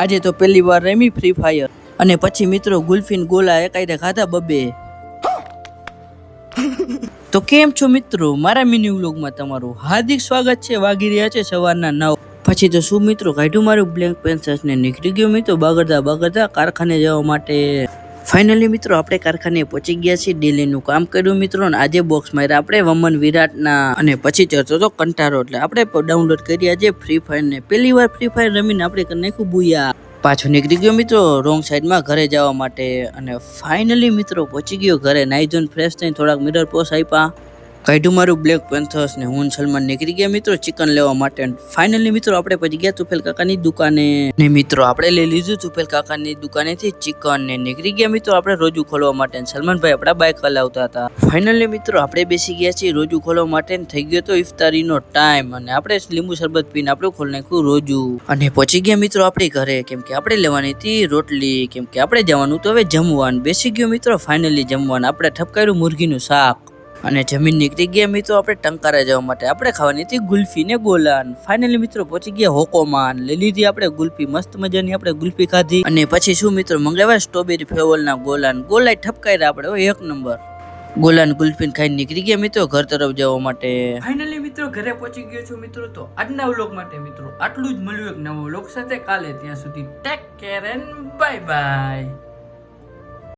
આજે તો પહેલી વાર રમી ફ્રી ફાયર અને પછી મિત્રો ગુલ્ફીન ગોલા એકાયદે ખાધા બબે. તો કેમ છો મિત્રો, મારા મિની વ્લોગમાં તમારું હાર્દિક સ્વાગત છે. વાગી રહ્યા છે સવારના 9. પછી તો શું મિત્રો, કાઢ્યું મારું બ્લેક પેન્સર્સ ને નીકળી ગયો મિત્રો બગડતા કારખાને જવા માટે. ફાઇનલી મિત્રો આપણે કારખાને પહોંચી ગયા છીએ. ડેલીનું કામ કર્યું મિત્રો, અને આજે બોક્સ માર્યા આપણે વમન વિરાટના, અને પછી ચડતો તો કંટાળો, એટલે આપણે ડાઉનલોડ કરી આજે ફ્રી ફાયર ને. પહેલી વાર ફ્રી ફાયર રમીને આપણે કરી નાખ્યું બુયા. પાછો નીકળી ગયો મિત્રો રોંગ સાઈડમાં ઘરે જવા માટે, અને ફાઇનલી મિત્રો પહોંચી ગયો ઘરે. નાઈ ધોઈને ફ્રેશ થઈને થોડાક મિરર પોસ આપ્યા, કાઢ્યું મારું બ્લેક પેન્થર્સ ને હું સલમાન નીકળી ગયા મિત્રો ચિકન લેવા માટે. ફાઇનલી મિત્રો આપણે પહોંચી ગયા તુફેલ કાકાની દુકાને, ને મિત્રો આપણે લઈ લીધું તુફેલ કાકાની દુકાનેથી ચિકન ને નીકળી ગયા મિત્રો આપણે રોજુ ખોલવા માટે. સલમાનભાઈ આપણા બાઇક હલાવતા હતા. ફાઇનલી મિત્રો આપણે બેસી ગયા છીએ રોજુ ખોલવા માટે. થઈ ગયો તો ઇફતારીનો ટાઈમ, અને આપણે લીંબુ શરબત પીને આપણે ખોલી નાખ્યું રોજુ, અને પહોંચી ગયા મિત્રો આપણી ઘરે, કેમ કે આપણે લેવાની હતી રોટલી, કેમ કે આપણે જવાનું તો હવે જમવાનું. બેસી ગયો મિત્રો ફાઇનલી જમવાનું. આપણે ઠપકાર્યું મુરગીનું શાક, અને જમીન નીકળી ગયા મિત્રો આપણે ટંકારા જવા માટે. આપણે ખાવાની હતી ગુલ્ફી ને ગોલાન. ફાઇનલી મિત્રો પહોંચી ગયા હોકોમાન. લઈ લીધી આપણે ગુલ્ફી, મસ્ત મજાની આપણે ગુલ્ફી ખાધી. અને પછી શું મિત્રો મંગાવ્યા સ્ટ્રોબેરી ફ્લેવરના ગોલાન. ગોલાય ઠપકાર્યા આપણે એક નંબર. ગોલાન ગુલ્ફીન ખાઈને નીકળી ગયા મિત્રો ઘર તરફ જવા માટે. ફાઇનલી મિત્રો ઘરે પહોંચી ગયો છું મિત્રો. તો આજના વ્લોગ માટે મિત્રો આટલું જ. મળ્યું એક નવો વ્લોગ સાથે કાલે. ત્યાં સુધી take care and bye bye.